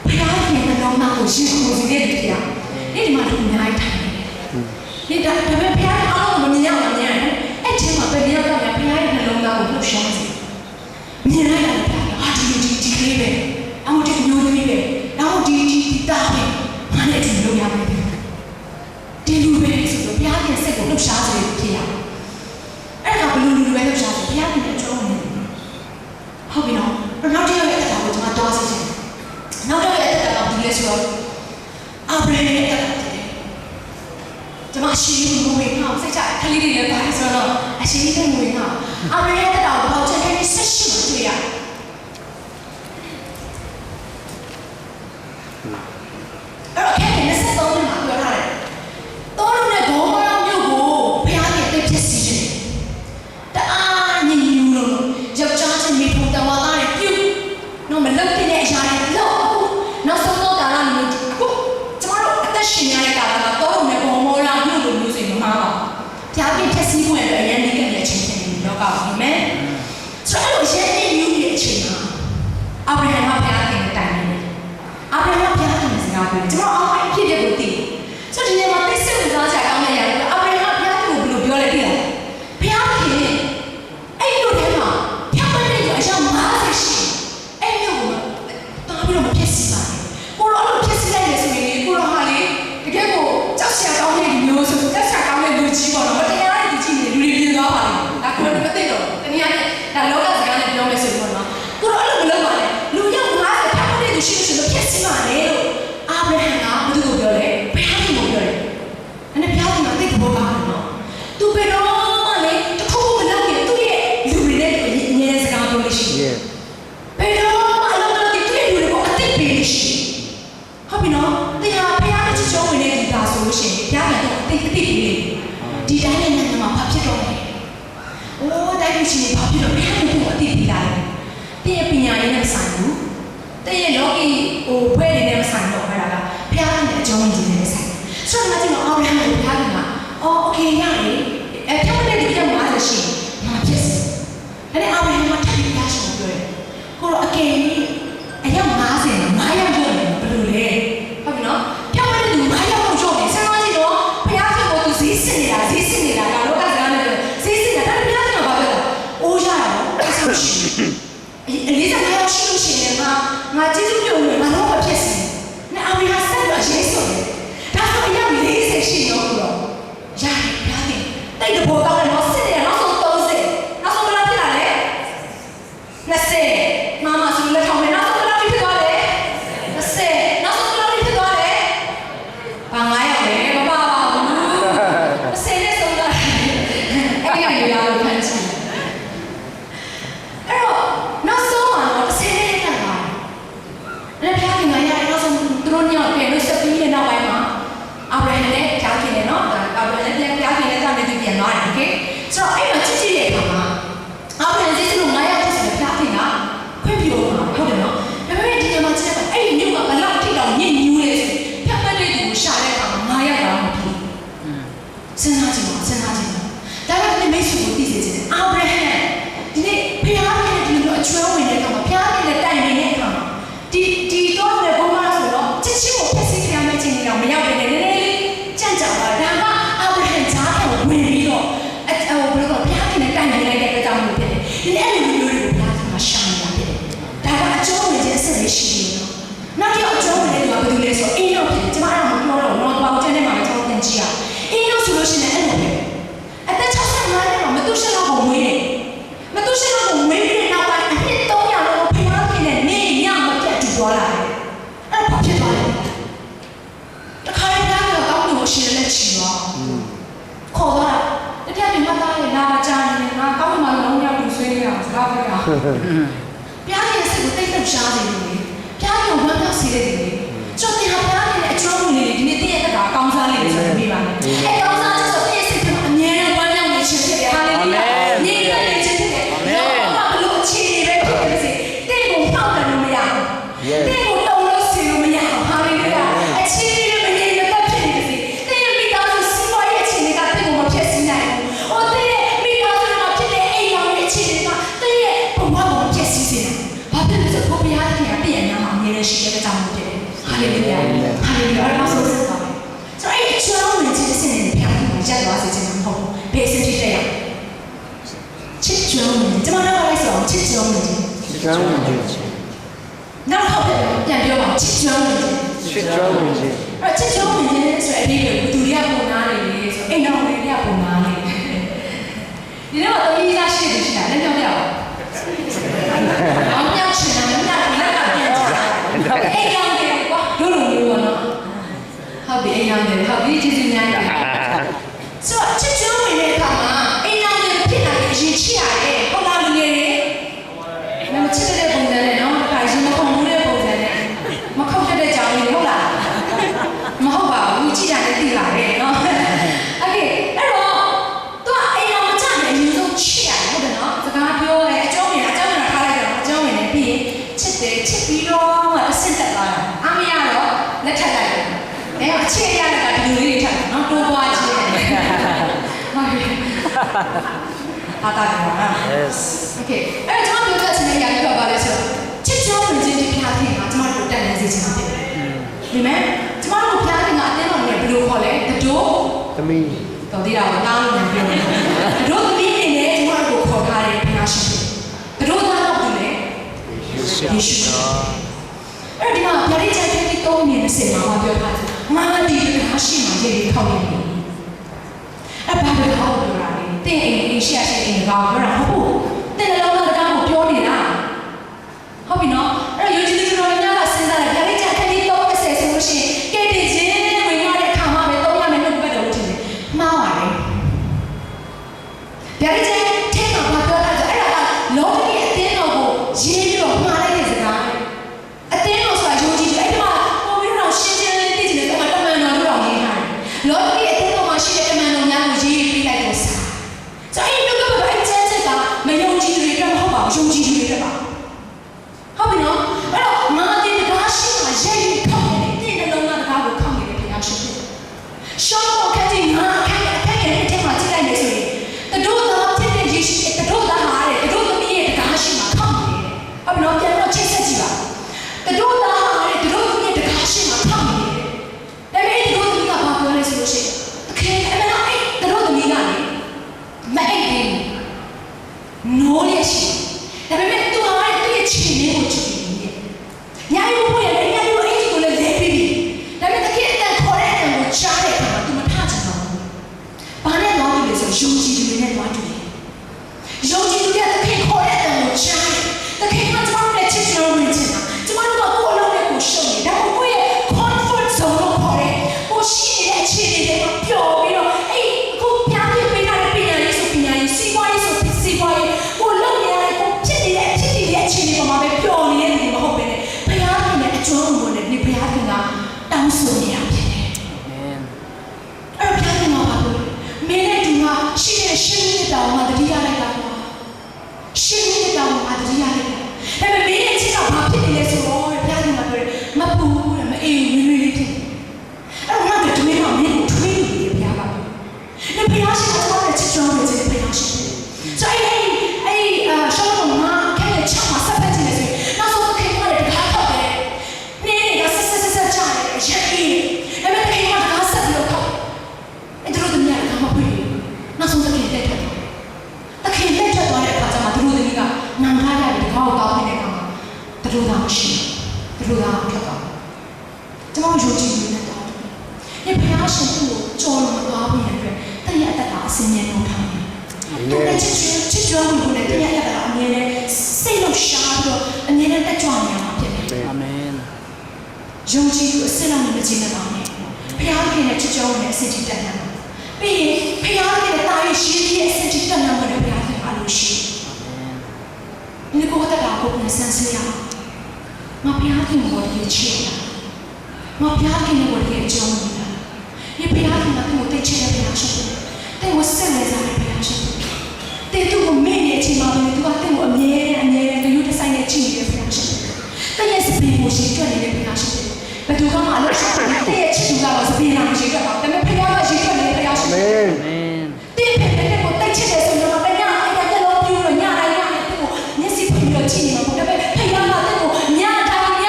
ဘုရားရဲ့နှလုံးသားကိုရှင်ကိုစီတဲ့သူဖြစ်ရ။ဒီမှာသူအများကြီးထိုင်နေတယ်။ဒီဒါပေမဲ့ဘုရားအားလုံးမမြင်ရအောင်မြင်ရတယ်။အဲ့ချိန်မှာဘယ်နေရာကမှဘုရားရဲ့နှလုံးသားကိုလှုပ်ရှားစေ။မြင်လိုက်ရတယ်ဗျာ။ဟာဒီကလေးပဲ။အမတို့မျိုးသမီးပဲ။နောက်ဒီတားပဲ။ဘာနဲ့ဒီလိုရမယ်။ဒီလူပဲဆိုတော့ဘုရားရဲ့စိတ်ကိုလှုပ်ရှားစေဖြစ်ရ။အဲ့ဒါဘလူလူပဲလှုပ်ရှားစေဘုရားရဲ့အကျိုးဝင်။ဟုတ်ပြီနော်။နောက်တစ်ရက်ရဲ့အတားကိုကျွန်မတောင်းစီချင်။နောက်တစ်ရက်ရဲ့အတားကဒီလေဆိုတော့အာဗြဟံရဲ့အတားကျွန်မရှိဘူးငွေငါစိတ်ချခလေးတွေလည်းပါတယ်ဆိုတော့အရှိကြီးတဲ့ငွေငါအာဗြဟံရဲ့တောင်ပေါက်ချက်နဲ့ဆက်ရှိမှတွေ့ရအဲ့တော့အဲ့ဒီ23နှစ်မှာပြောထားတယ်တောလုံးနဲ့ဂေါမောမြို့ကိုဘုရားရဲ့တိတ်ဖြစ်စီတယ်တအားညင်ညူလို့ယောက်ျားချင်းမိဖို့တဝါသားတွေပြုတ်တော့မလုတ်တဲ့အရာတွေလောက်အခုနောက်ဆုံးတော့ကာလမျိုးအခုကျွန်တော်တို့အသက်ရှင်ရတဲ့ကာလကတောလုံးနဲ့ဂေါမောဘုရားပြည့်ဖြစ်စီးဖို့အတွက်အရင်နေခဲ့တဲ့အချိန်တွေလောကအာမင်ဆိုတော့ရင်းနှီးမြူးတဲ့အချိန်မှာအာဗြဟံကဘုရားခင်တိုင်နေတယ်အာဗြဟံကဘုရားခင်စကားပြောတယ်ကျွန်တော်အောင်းအဖြစ်တဲ့ကိုသိဆိုတော့ဒီနေ့မှာသိစိတ်ဝင်စားစရာကောင်းတဲ့နေရာကအာဗြဟံကဘုရားခင်ကိုဘယ်လိုပြောလဲသိလားဘုရားခင်အဲ့လိုထဲမှာဖြတ်ပတ်တဲ့အရာ50ရှိအဲ့လိုကိုတားပြီးတော့မဖြစ်စီပါနဲ့ကိုတော့အဲ့လိုဖြစ်စီလိုက်တယ်ဆိုရင်ကိုတော့ဟာလေတကယ်ကိုကြောက်စရာကောင်းတဲ့မျိုးဆိုကြောက်စရာကောင်းတဲ့လူကြီးပေါ့နော်တရားရည်ကြီးနေလူတွေပြင်သွားပါလေဒါကိုလည်းမသိတော့တနည်းအားဖြင့်ဒါလောကစကားနဲ့ပြောမယ်ဆိုရင်ပေါ့နော်ကိုတော့အဲ့လိုမလုပ်ပါနဲ့လူရောက်50ဖတ်တဲ့သူရှိလို့ဖြစ်စီပါလေလို့အာဗြဟံကဘယ်သူကိုပြောလဲဘုရားကိုပြောတယ်အဲ့ဒါဘုရားကသိတဲ့ဘောပါနော်သူဘယ်တော့မှလေတခုခုမလုပ်ရင်သူ့ရဲ့လူတွေနဲ့ညနေစကားပြောလို့ရှိတယ်ဘယ်တော့မှအလုပ်လုပ်တဲ့သူ့ရဲ့လူတွေကိုအသိပေးလို့ရှိဟုတ်ပြီနော်တရားဘုရားနဲ့ချစ်ချုံဝင်နေတဲ့ဒါဆိုလို့ရှိရင်ဘုရားကတော့အသိပေးတယ်ဒီတိုင်းနဲ့နိုင်ငံမှာဘာဖြစ်တော့လဲ။အိုးတိုင်းလူချင်းဘာဖြစ်တော့ဘယ်ဟာကိုအတိပေးလာလဲ။တဲ့ပညာရေးနဲ့ဆိုင်ဘူး။တဲ့လောကီဖွဲ့နေနဲ့ဆိုင်တော့အဲ့ဒါကဘုရားနဲ့အကျုံးဝင်နေတယ်ဆိုင်။ဆိုတော့ကျွန်တော်အော်ဘုရားကိုဘုရားကโอเคရတယ်။ဖြတ်တဲ့ဒီကြောင့်50ရှိငါဖြစ်စေ။အဲ့ဒါအော်ဘုရားကထပ်ပြီးရရှိလို့ပြောတယ်။ကိုတော့အကယ်ကြီးအယောက်50နဲ့9ယောက်ကျော်တယ်ဘယ်လိုလဲ။ဟုတ်ပြီနော်။ဖြတ်တဲ့သူ9ယောက်ကျော်တယ်ဆက်သွားကြည့်တော့ဘုရားကကိုသူဈေးစစ်နေတာဒါလောကစကားနဲ့ဈေးစစ်နေတာဒါဘုရားကဘာပြောလဲအိုးရတာအဲ့ဆိုရှိ45ယောက်ရှိလို့ရှိရင်ငါကျေးဇူးပြုလို့ငါတော့မဖြစ်စေနဲ့အာဗြဟံဆက်တော့ရေးဆိုတယ်ဒါဆိုအယောက်40ရှိတော့ရတယ်ဘုရား ဆိုတော့အဲ့မှာကြည့်ကြည့်ရဲ့အခါမှာအားပြန်စစ်စစ်လို့9ရောက်ဖြစ်ဆိုတော့ဖျားခင်ကခွင့်ပြုမှာဟုတ်တယ်နော်ဒါပေမဲ့ဒီမှာကြည့်ရအဲ့ဒီမြို့ကဘလောက်ထိတောင်ညစ်ညူးလဲဆိုဖျက်ပတ်တဲ့သူကိုရှာတဲ့အခါမှာ9ရောက်တာမဖြစ်စဉ်းစားကြည့်ပါဒါကလည်းမိတ်ဆွေကိုသိစေချင်တယ်အာဗြဟံဒီနေ့ဖျားခင်ဒီလိုအကျွမ်းဝင်တဲ့အခါမှာဖျားခင်နဲ့တိုင်နေတဲ့အခါမှာဒီတော့လည်းဘုံမဆိုတော့ချစ်ချင်းကိုဖျက်ဆီးခံရမယ့်ချိန်တွေတော့မရောက်နေတယ်နည်းနည်းလေးကြံ့ကြာပါဒါကအာဗြဟံဈာကိုဝင်ပြီးတော့ဘယ်လိုလဲဖျားခင်နဲ့တိုင်နေလိုက်တဲ့အတွက်ကြောင့်လို့ဖြစ်တယ်ဒီအဲ့လိုမျိုးတွေကိုဖျားခင်ကရှာနေတာဖြစ်တယ်ဒါကအကျိုးဝင်ခြင်းအစစ်လေးရှိတယ်နော်နောက်တစ်ယောက်အကျိုးဝင်တဲ့သူကဘာလို့လဲဆိုအိမ်တော့ဖြစ်တယ်ကျမအဲ့ဒါမပြောတော့ဘူးတော့ဘာလို့ကျန်နေမှာလဲကျွန်တော်သင်ကြည့်ရအိမ်တော့ဆိုလို့ရှိရင်အဲ့လိုပဲအသက်65နှစ်မှာမတုရှလောက်ကိုမွေးတယ်မတုရှလောက်ကိုမွေးပြီးတဲ့နောက်ပိုင်းအနှစ်300လောက်ကိုဖျားခင်နဲ့နေညမပြတ်တူသွားလာတယ်အဲ့ဘာဖြစ်သွားလဲတခါတည်းကကောင်းလို့ရှိရင်လည်းချီသွားခေါ်သွားတာတကယ်မှတ်သားရလာကြနေငါကောင်းမှလုံးဝဘူးဆွေးနေတာစကားပြောတာပြားရဲ့စိတ်ကိုတိတ်တက်ရှားနေတယ်ပြားကိုဝမ်းမြောက်စေတယ်ကျော်တင်ဟာပြားရဲ့အကျိုးဝင်လေးဒီနေ့တည့်ရတာကောင်းစားလေးဆိုပြီးပါမယ်အဲကောင်းစားချက်ဆိုတည့်ရဲ့စိတ်ကအမြဲတမ်းဝမ်းမြောက်နေခြင်းဖြစ်တယ်ဟာလေလုယာညီရတဲ့ခြင်းဖြစ်တယ်ဘာလို့အခြေအနေပဲဖြစ်နေစေတဲ့ကိုဖောက်တယ်လို့မရဘူးတဲ့ကိုတုံးလို့စီလို့မရဘူးဟာလေလုယာအခြေအနေတွေမငြိမ်သက်ဖြစ်နေစေတဲ့ရဲ့မိသားစုစီးပွားရေးအခြေအနေကတဲ့ကိုမဖြစ်စီနိုင်ဘူးဟိုတဲ့ရဲ့မိသားစုမှာဖြစ်တဲ့အိမ်ရောင်ရဲ့အခြေအနေကတဲ့ရဲ့ဘဝကိုဖြစ်စီစေတယ်ဘာဖြစ်လဲဆိုတော့ဘုရားသခင်ကပြည့်ရနာမှာအမြဲတမ်းရှိတဲ့အကြောင်းဖြစ်တယ်ဟာလေလုယာဟာလေလုယာအဲ့ဒါဆိုစစ်ပါမယ်ဆိုတော့အဲ့ကျောင်းဝင်ခြင်းစနစ်နဲ့ဘုရားသခင်ရက်သွားစေခြင်းမဟုတ်ဘူးဘယ်စနစ်တည်းရချစ်ကျောင်းဝင်ကျွန်တော်လည်းဆိုတော့ချစ်ကျောင်းဝင်ခြင်းနောက်ဟုတ်တယ်ပြန်ပြောပါချစ်ကျောင်းဝင်ခြင်းအဲ့ချစ်ကျောင်းဝင်ခြင်းဆိုတဲ့အဓိပ္ပာယ်ဘယ်သူတွေကပုံနာနေလဲဆိုအိမ်တော်တွေကပုံနာနေဒီတော့တော်ကြီးသားရှိတယ်ရှိတာလည်းပြောပြပါအောင်မြောက်ချင်တယ်မြောက်ကပြန်ကြတာအိမ်ရောင်တယ်ကွာတို့လိုမျိုးပေါ့နော်ဟုတ်ပြီအိမ်ရောင်တယ်ဟုတ်ပြီကျေးဇူးများတယ်ဆိုတော့ချစ်ကျွမ်းဝင်တဲ့အခါမှာအိမ်ရောင်တယ်ဖြစ်လာရင်အရင်ချစ်ရတယ်ဟုတ်လားလူငယ်တွေမချစ်တဲ့ပုံစံနဲ့နော်တစ်ခါရင်မခုံဘူးတဲ့ပုံစံနဲ့မခုတ်တဲ့ကြောင်လေးဟုတ်လားမဟုတ်ပါဘူးကြည့်တာလည်းသိလာတယ်နော်โอเคအဲ့တော့သူကအိမ်ရောင်မချတယ်အရင်ဆုံးချစ်ရတယ်ဟုတ်တယ်နော်စကားပြောတယ်အကြောင်းမြင်ထားလိုက်တော့အကြောင်းဝင်နေပြီးရင်ချစ်တယ်ချစ်ပြီးတော့အဆင့်တက်သွားတာအမရတော့လက်ထပ်လိုက်တယ်အဲအချစ်ရတာကဒီလိုလေးထပ်နော်တိုးပွားခြင်းဟုတ်ပြီအားတာကတော့ yes okay အဲ့တော့ကျွန်တော်ပြောချင်တဲ့ຢာကြီးကဘာလဲဆိုတော့ချစ်ကြောဝင်ခြင်းဒီဖျားခင်ကကျွန်တော်တို့တက်နေစေချင်တာဖြစ်တယ်ဒီမဲ့ကျွန်တော်တို့ဖျားခင်ကအတင်းတော်နဲ့ဘယ်လိုခေါ်လဲတတို့သမီးတော်သေးတာကိုတောင်းလို့ပြောတယ်တတို့သမီးနေနဲ့ကျွန်တော်တို့ခေါ်ထားတဲ့ဖျားရှင်တတို့သားတော့ဘူးလေယေရှုအဲ့ဒီမှာဗျာဒိတ်ချက်ที่3年နဲ့10မှာပြောထားတယ်ငါဒီဖျားရှင်မှာရေးထောက်နေတယ်အဲ့ဘာလို့ထောက်လို့ရလဲတဲ့အိမ်ရှိရရှိအိမ်ကောင်ပြောတာဟုတ်ဘူးတဲ့လုံးသားတကားကိုပြောနေတာဟုတ်ပြီနော်အဲ့တော့ယုံကြည်သူတော်များကစဉ်းစားတယ်ဗျာဒိတ်ချက်ที่3 10ဆိုလို့ရှိရင်ကဲတင်ခြင်းနဲ့ဝင်ရတဲ့အခါမှာပဲ3ရမယ်လို့ပြောတယ်လို့ထင်တယ်မှားပါတယ်ဗျာဒိတ်ချက်ထဲမှာဘာပြောထားလဲအဲ့ဒါကလောကီအတင်းတော်ကိုရေးပြီးတော့မှားလိုက်တဲ့စကားအတင်းတော်ဆိုတာယုံကြည်သူအဲ့ဒီမှာပုံပြီးတော့ရှင်းရှင်းလေးသိချင်တယ်တမန်တော်တို့တော်ရေးထားတယ်လောကီအတင်းတော်မှာရှိတဲ့တမန်တော်များကိုရေးပြီးလိုက်တော့စားဆိုအဲ့ဒီလိုကတော့အဲ့ကျန်းချက်ကမယုံကြည်သူတွေတော့မဟုတ်ပါဘူးယုံကြည်သူတွေတော့ပါဟုတ်ပြီနော်အဲ့တော့ငါတင်တကားရှိမှရိုက်ပြီးခောက်နေတယ်တဲ့လုံးသားတကားကိုခောက်နေတဲ့ဘုရားရှင်ဖြစ်ရှောင်းကိုခက်ကြီးငါအခက်ရဲ့အထက်မှာကြည့်လိုက်နေဆိုရင်တတို့သားဖြစ်တဲ့ယေရှုတတို့သားဟာတဲ့တတို့သမီးရဲ့တကားရှိမှခောက်နေတယ်ဟုတ်ပြီနော်ပြန်တော့ချိတ်ဆက်ကြည့်ပါတတို့သားဟာတဲ့တတို့သမီးရဲ့တကားရှိမှခောက်နေတယ်ဒါပေမဲ့တတို့သမီးကဘာပြောလဲဆိုလို့ရှိရင်အခက်အမှန်တော့အဲ့တတို့သမီးကလေမအိပ်ဘူးနိုးရရှိဒါပေမဲ့သူဟာတဲ့သူ့ရဲ့ခြေလေးကိုကြည့်နေတယ်ညာရုပ်ပေါ်ရဲ့ညာရုပ်အိတ်ကိုလည်းလဲပြီးပြီဒါပေမဲ့တကယ်အတန်ခေါ်တဲ့အတန်ကိုချားတဲ့အခါမှာသူမထချင်တော့ဘူးဘာနဲ့တော့လဲဆိုယုံကြည်သူတွေနဲ့တွားတူတယ်ယုံကြည်သူတွေကတကယ်ခေါ်တဲ့အတန်ကိုချားတယ်တကယ်မှကျွန်တော်တို့နဲ့ချစ်ချင်လို့ဝင်ချင်တာကျွန်တော်တို့ကကိုယ်အလုံးနဲ့ကိုရှုံနေဒါပေမဲ့ကိုယ့်ရဲ့ comfort zone ကိုခေါ်တဲ့ကိုရှိနေတဲ့အခြေအနေတွေမှာပျော်ပြီးတော့အဲ့ကိုပြပြပေးထားတဲ့ပညာရေးဆိုပညာရေးစီးပွားရေးဆိုစီးပွားရေးကိုလုံနေရတဲ့ကိုဖြစ်နေတဲ့အခြေအနေပေါ်မှာပဲပျော်နေတဲ့လူမဟုတ်ပဲနဲ့ဘုရားခင်ရဲ့အကျိုးဝင်တဲ့ဒီဘုရားခင်ကတောင်းဆိုနေတာဖြစ်တယ်။အာမင်။အဲ့ဘုရားခင်ကဘာလို့မင်းနဲ့တူကရှိတဲ့ရှင်းနေတဲ့တောင်း ခင်တက်ထွက်သွားတခင်တက်ထွက်သွားတဲ့အခါကျမှသူတို့တွေကနံထားရတယ်ဒီကောက်တောင်းနေတဲ့အခါမှာသူတို့ကမရှိဘူးသူတို့ကထွက်သွားကျွန်တော်ယုံကြည်နေတဲ့တောင်းတယ်ဒီဘုရားရှင်ကိုကြော်လို့မသွားဘူးရဲ့အတွက်တည့်ရအတ္တကအစင်းမြဲနှုံထားတယ်သူတဲ့ချစ်ကြွမှုကိုလည်းတည့်ရအတ္တကအမြဲတမ်းစိတ်လို့ရှားပြီးတော့အမြဲတမ်းတက်ကြွနေရမှာဖြစ်တယ်အာမင်ယုံကြည်သူအစစ်လုံးမကြည့်နဲ့ပါနဲ့ဘုရားခင်နဲ့ချစ်ကြွမှုနဲ့အစစ်တီးတက်နေမှာပြီးရင်ဘုရားခင်နဲ့တာရရှိရဲ့အစစ်တီးတက်နေမှာလည်းဘုရားခင်အားလို့ရှိအာမင်ဒီကိုတက်တာကိုပြန်ဆန်းစစ်ရအောင်ငါဘုရားခင်ကိုတည်ချစ်တာငါဘုရားခင်ကိုတည်အကြောင်းနေတာဒီဘုရားခင်ကသူ့ကိုတည်ချစ်တဲ့ဘုရားရှိတယ်တဲ့ကိုဆက်နေစားတဲ့ဘုရားရှိတယ်တဲ့သူ့ကိုမင်းရဲ့အချိန်မှာလည်းသူကတဲ့ကိုအမြဲတမ်းဂရုတစိုက်နဲ့ကြည့်နေတဲ့ဘုရားရှိတယ်တဲ့ရဲ့စပင်းကိုရှင်းတွက်နေတဲ့ဘုရားရှိတယ်ဘယ်သူမှအလုပ်လုပ်တဲ့ရဲ့ချစ်သူကတော့စပင်းလာမရှိတော့ဘူးဒါပေမဲ့ဘုရားကရှင်းတွက်နေတဲ့ဘုရားရှိတယ်အာမင်တဲ့ဖက်တဲ့ကိုတည်ချစ်တယ်ဆိုတော့တညအဲ့ဒါလည်းပြူလို့ညတိုင်းညတဲ့ကိုမျက်စိဖွင့်ပြီးတော့ကြည့်နေမှာပေါ့ဒါပေမဲ့ဘုရားကတဲ့ကိုညတိုင်း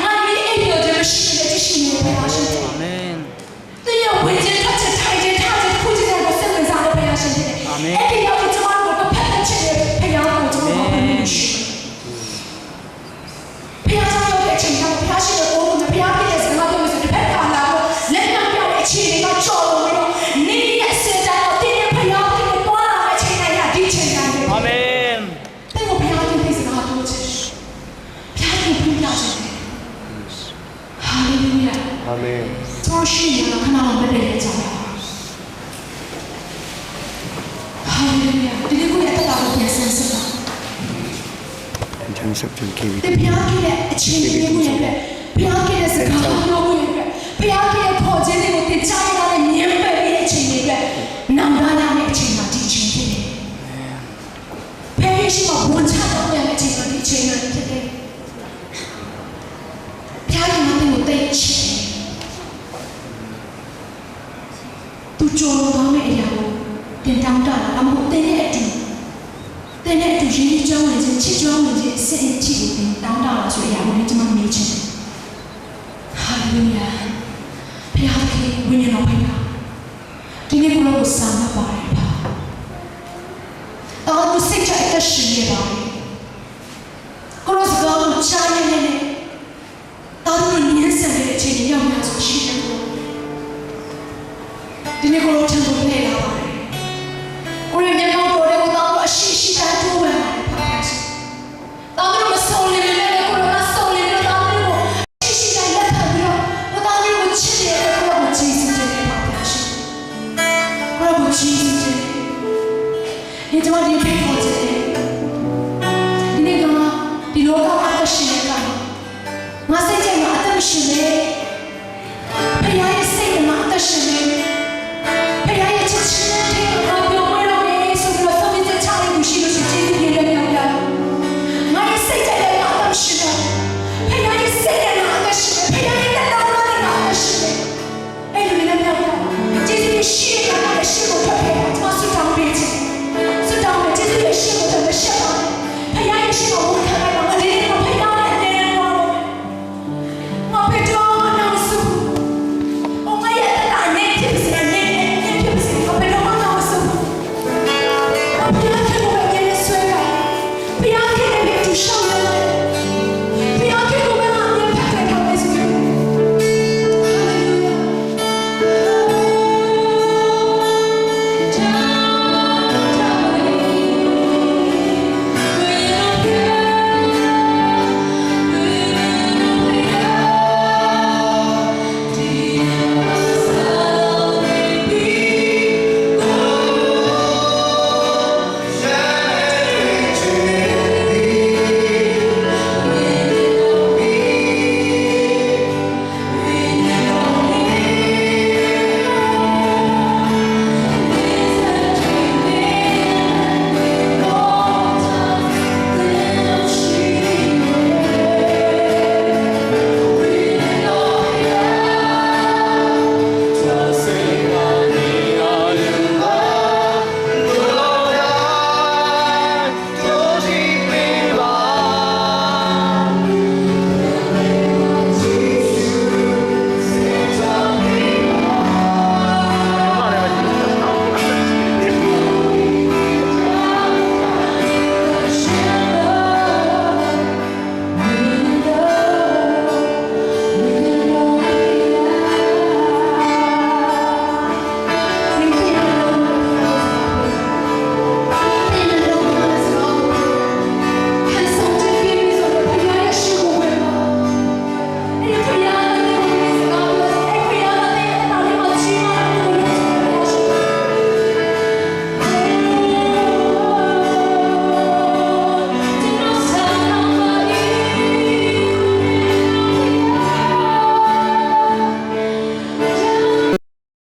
ငါမီးအိပ်လို့တမရှိတဲ့ကြည့်ရှိနေဘုရားရှိတယ်အာမင်တဲ့ရဲ့ဝိညာဉ်ထချက်ထိုင်ခြင်းထားခြင်းခုခြင်းကိုစိတ်ဝင်စားတဲ့ဘုရားရှိတယ်အာမင်အဲ့ဒီရောက်ကျမတို့ကဖက်တဲ့ချစ်တဲ့ဘုရားကိုကျွန်တော်တို့မြင်ရှိဘုရားဆောင်တဲ့အချိန်ကဘုရားရှိတဲ့ကိုယ်ကဘုရားပြည့်တဲ့စကားပြောဆိုတဲ့ဘက်ကလာတော့လက်မှတ်ပြတဲ့အချိန်တွေကကြော်လို့တော့နေရဲ့စင်တာကိုတင်းတဲ့ဘုရားကိုတွားလာတဲ့အချိန်တိုင်းကဒီချိန်တိုင်းပဲအာမင်တဲ့ကိုဘုရားပြည့်စကားပြောချင်ဘုရားပြည့်ပြချင်ဟာလေလုယာအာမင်တော်ရှိရခဏလောက်ပဲတဲ့ကြောင်ဟာလေလုယာဒီကိုရတဲ့တာကိုပြန်ဆန်းစစ်ပါTerms of Junkivi. ဘုရားရဲ့အချင်းချင်းမှုရဲ့ဘုရားရဲ့စကားပြောမှုရဲ့ဘုရားရဲ့ခေါ်ခြင်းတွေကိုတင်ချရတဲ့မြင်ပယ်တဲ့အချိန်တွေပဲနာမရတဲ့အချိန်မှာဒီချိန်ဖြစ်တယ်။ဘယ်ရှိမှဝန်ချတော့တဲ့အချိန်မှာဒီချိန်နဲ့ဖြစ်တယ်။ဘုရားရဲ့မင်းကိုတိတ်ချစ်တယ်။သူကြော်တော့မယ့်အရာကိုတင်တောင်းတတာအမှုတင်းတဲ့အတူတဲ့နဲ့အတူရင်းနှီးကြောင်းဝင်ခြင်းချစ်ကြောင်းဝင်ခြင်းအစစ်အထိကိုတင်တောင်းတလာဆိုရအောင်လည်းကျွန်မမေးချင်တယ်ဟာလေလုယာဘုရားခင်ဝိညာဉ်တော်ဖိတ်တာဒီနေ့ကိုယ်စာနာပါတယ်ပါတော်သူစိတ်ချတဲ့ရှင်ရပါတယ်ကိုယ်စကားကိုချားနေနေတော်သူညှင်းဆန်တဲ့အချိန်ရောက်လာဆိုရှိတယ်ဒီနေ့ကိုယ်ထံကိုနေလာပါတယ်ကိုယ်ရဲ့မျက်မှောက်တော်တွေကိုတော့အရှိရှိတန်းထိုးဝင်ပါတယ်ဖခင်ရှင်။တောင်းလို့မဆုံးနေလည်းကိုယ်ကဆုံးနေတော့တောင်းလို့ရှိရှိတန်းလက်ခံပြီးတော့ကိုတောင်းလို့ချစ်တယ်ကိုယ်ကချစ်စတယ်ဖခင်ရှင်။ကိုယ်ကချစ်စတယ်။ဒီတော့ဒီဖိတ်ခေါ်တယ်။ဒီနေ့ကဒီလောကအသက်ရှင်နေတာငါစိတ်ထဲမှာအသက်ရှင်နေ